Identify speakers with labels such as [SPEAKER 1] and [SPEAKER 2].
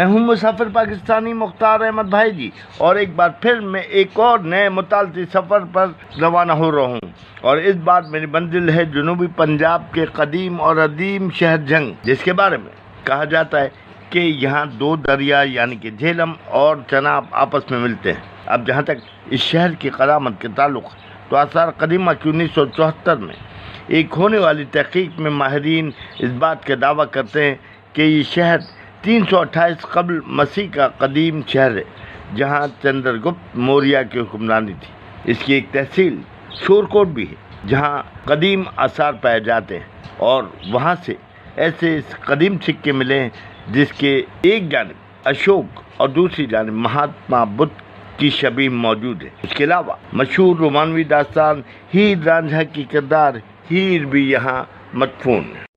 [SPEAKER 1] मैं हूं मुसाफिर पाकिस्तानी मुख्तार अहमद भाई जी, और एक बार फिर मैं एक और नए मुतालती सफ़र पर रवाना हो रहा हूं। और इस बार मेरी मंजिल है जनूबी पंजाब के कदीम और अदीम शहर जंग, जिसके बारे में कहा जाता है कि यहाँ दो दरिया यानी कि झेलम और चनाब आपस में मिलते हैं। अब जहाँ तक इस शहर की क़रामत के ताल्लुक़, तो आसार कदीमा की 1974 में एक होने वाली तहक़ीक़ में माहिरीन इस बात का दावा करते हैं कि ये शहर 328 क़ब्ल मसीह का कदीम शहर है, जहाँ चंद्रगुप्त मौर्य की हुक्मरानी थी। इसकी एक तहसील शोरकोट भी है, जहाँ कदीम आसार पाए जाते हैं, और वहाँ से ऐसे कदीम सिक्के मिले हैं जिसके एक जानिब अशोक और दूसरी जानिब महात्मा बुद्ध की शबीह मौजूद है। इसके अलावा मशहूर रोमानवी दास्तान हीर रांझा की किरदार हीर भी यहाँ मदफून है।